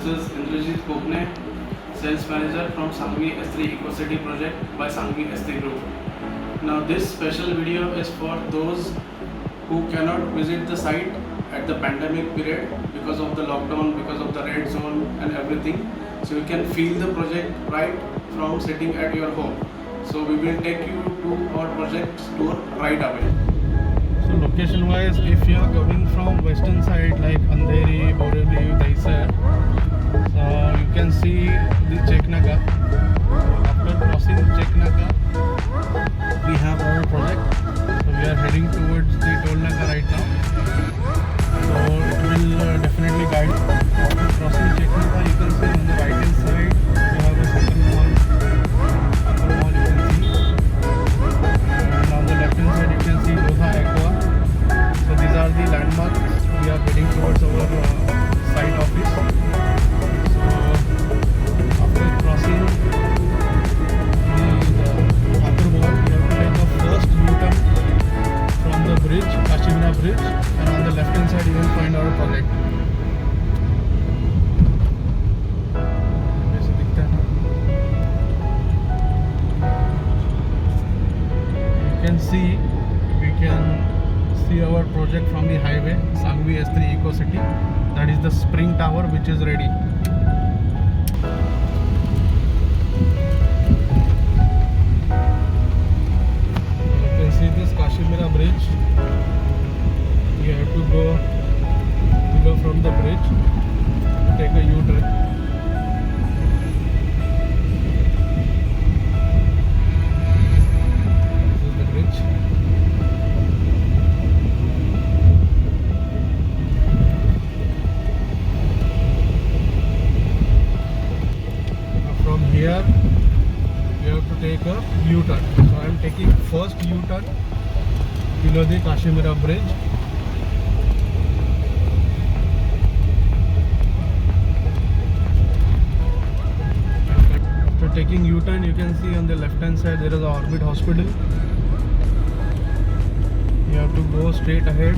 This is Indrajit Kokne, Sales Manager from Sangvi S3 EcoCity project by Sangvi S3 Group. Now this special video is for those who cannot visit the site at the pandemic period because of the lockdown, because of the red zone and everything. So you can feel the project right from sitting at your home. So we will take you to our project tour right away. So location wise, if you are going from western side like Andheri, Borivali, Daisar, so you can see the Cheknaga. After crossing Cheknaga, we have our project. So we are heading towards the toll naga right now. So it will definitely guide. After crossing Cheknaga, you can see on the right hand side we have a second mall. Upper mall you can see. And on the left hand side you can see Lodha Aqua. So these are the landmarks. We are heading towards our site office. So after crossing the upper wall, you have to take the first U-turn from the bridge, Kashimira Bridge, and on the left hand side you will find our project. You can see, we can see our project from the highway, Sangvi S3 EcoCity. That is the spring tower which is ready. You can see this Kashimira Bridge. You have to go below from the bridge to take a U-turn. This is the bridge. From here you have to take a U-turn. So I am taking first U-turn below the Kashimira Bridge. After taking U-turn, you can see on the left hand side there is a Orbit Hospital. You have to go straight ahead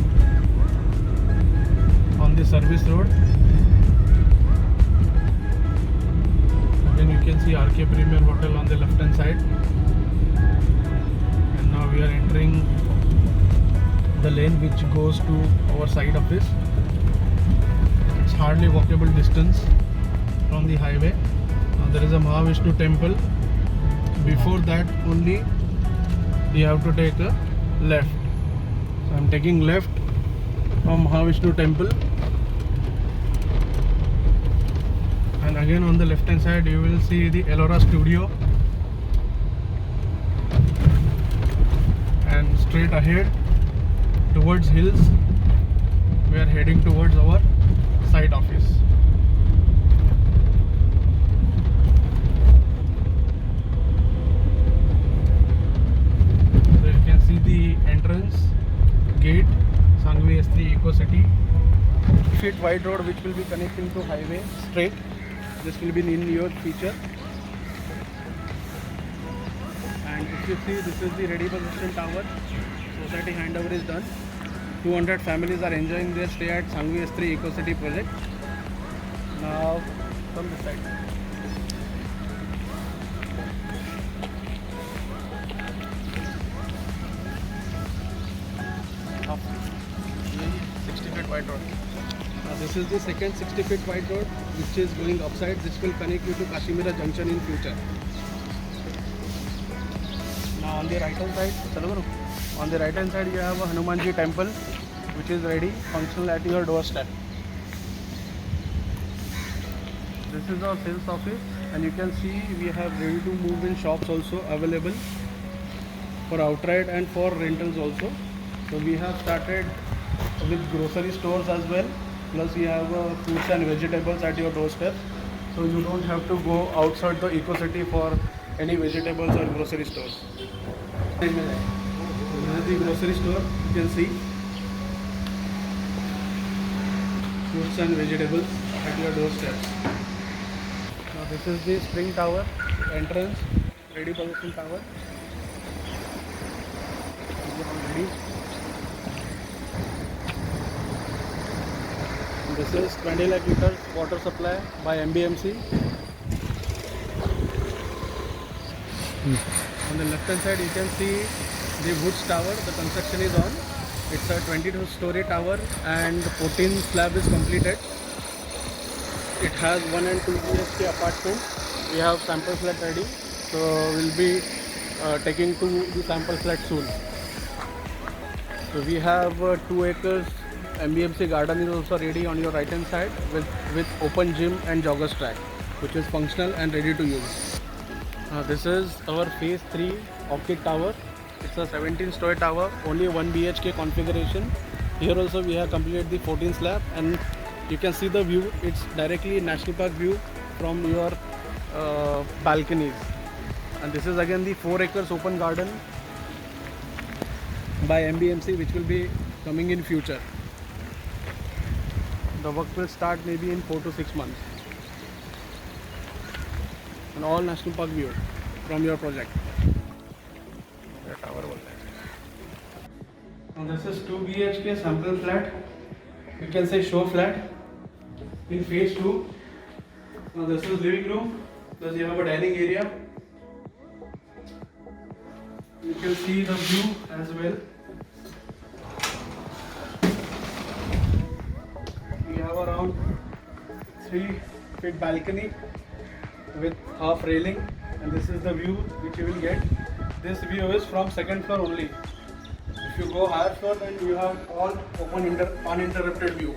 on the service road. Again you can see RK Premier Hotel on the left hand side. And now we are entering the lane which goes to our site office. It's hardly walkable distance from the highway. Now there is a Mahavishnu temple. Before that only you have to take a left. So I am taking left from Mahavishnu temple. And again on the left hand side you will see the Ellora studio. And straight ahead towards hills we are heading towards our site office. So you can see the entrance gate, Sangvi S3 EcoCity. 50 feet wide road which will be connecting to highway straight. This will be in your feature. And if you see, this is the ready possession tower. Society handover is done. 200 families are enjoying their stay at Sangvi S3 EcoCity project. Now from this side. Up 60 feet wide road. This is the second 60 feet wide road which is going upside. This will connect you to Kashimira Junction in future. Now on the right hand side, you have a Hanumanji temple which is ready, functional at your doorstep. This is our sales office, and you can see we have ready to move in shops also available for outright and for rentals also. So we have started with grocery stores as well. Plus we have fruits and vegetables at your doorstep. So you don't have to go outside the EcoCity for any vegetables or grocery stores. This is the grocery store, you can see. Fruits and vegetables at your doorstep. Now this is the spring tower entrance, ready possession tower. Ready. This is 20 lakh liters water supply by MBMC. On the left hand side you can see the Woods Tower. The construction is on. It's a 22-story tower and 14 slab is completed. It has 1 and 2 BHK apartments. We have sample flat ready, so we'll be taking to the sample flat soon. So we have 2 acres. MBMC garden is also ready on your right hand side with open gym and joggers track, which is functional and ready to use. This is our phase 3 Orchid Tower. It's a 17-story tower, only 1 BHK configuration. Here also we have completed the 14 slab, and you can see the view. It's directly National Park view from your balconies. And this is again the 4 acres open garden by MBMC, which will be coming in future. The work will start maybe in 4 to 6 months. And all National Park view from your project. Now this is 2 BHK sample flat. You can say show flat in phase 2. Now this is living room. Plus you have a dining area. You can see the view as well. We have around 3-feet balcony with half railing, and this is the view which you will get. This view is from second floor only. If you go higher floor, then you have all open uninterrupted view.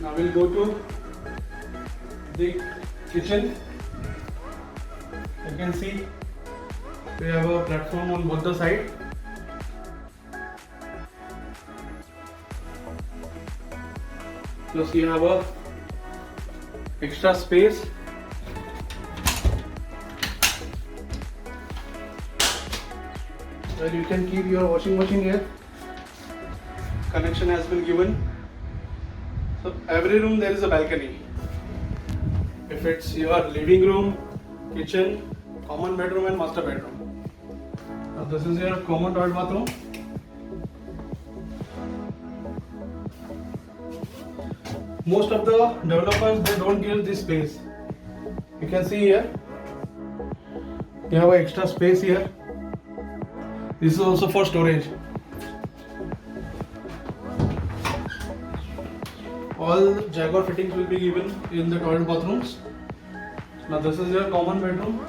Now we'll go to the kitchen. You can see we have a platform on both the sides. Plus you have a extra space. Where you can keep your washing machine here. Connection has been given. So every room there is a balcony. If it's your living room, kitchen, common bedroom and master bedroom. Now this is your common toilet bathroom. Most of the developers, they don't give this space. You can see here, you have an extra space here. This is also for storage. All Jaguar fittings will be given in the toilet bathrooms. Now this is your common bedroom.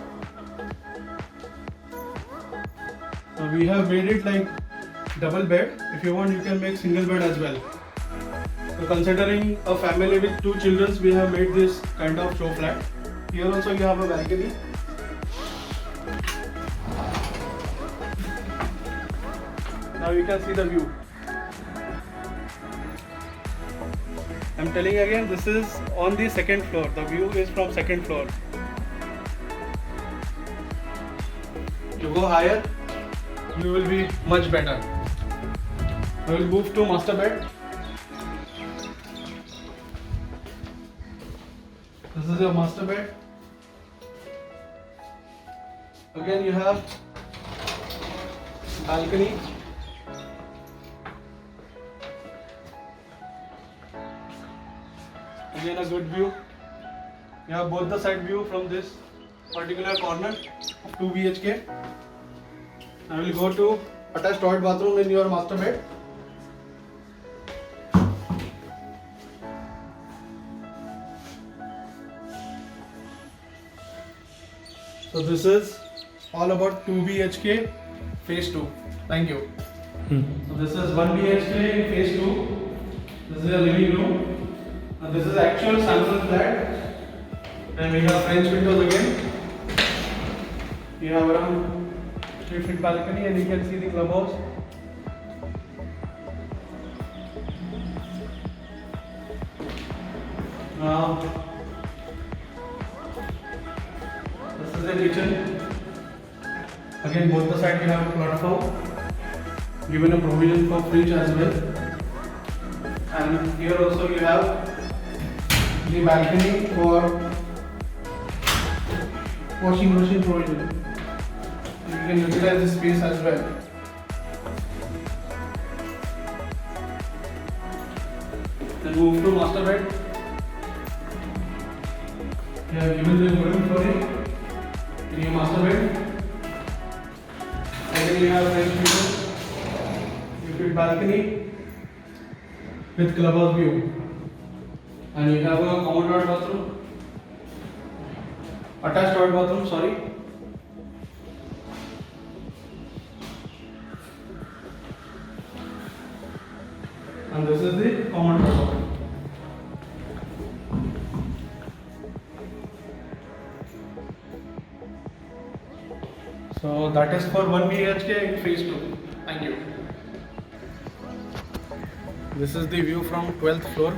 Now we have made it like double bed. If you want, you can make single bed as well. So considering a family with 2 children, we have made this kind of show flat. Here also you have a balcony. Now you can see the view. I'm telling again, this is on the second floor. The view is from second floor. You go higher, you will be much better. I will move to master bed. This is your master bed. Again you have balcony. Again a good view. You have both the side view from this particular corner of 2 BHK. I will go to attached toilet bathroom in your master bed. So this is all about 2 BHK phase 2. Thank you. So this is 1 BHK phase 2. This is a living room. And this is actual sample flat. And we have French windows again. You have around 3-feet balcony, and you can see the clubhouse. Now this is the kitchen. Again, both the sides we have a platform, given a provision for fridge as well. And here also you have the balcony for washing machine provision. You can utilize this space as well. Then move to master bed. We have given the wooden flooring in your master bed. And then we have French window, with balcony with clubhouse view. And you have a common toilet bathroom, attached toilet bathroom, sorry. And this is the common toilet. So that is for 1 BHK in phase 2. Thank you. This is the view from 12th floor,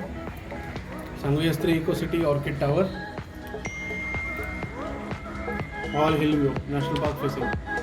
Sangvi S3 Eco City Orchid Tower. All hill view, National Park facing.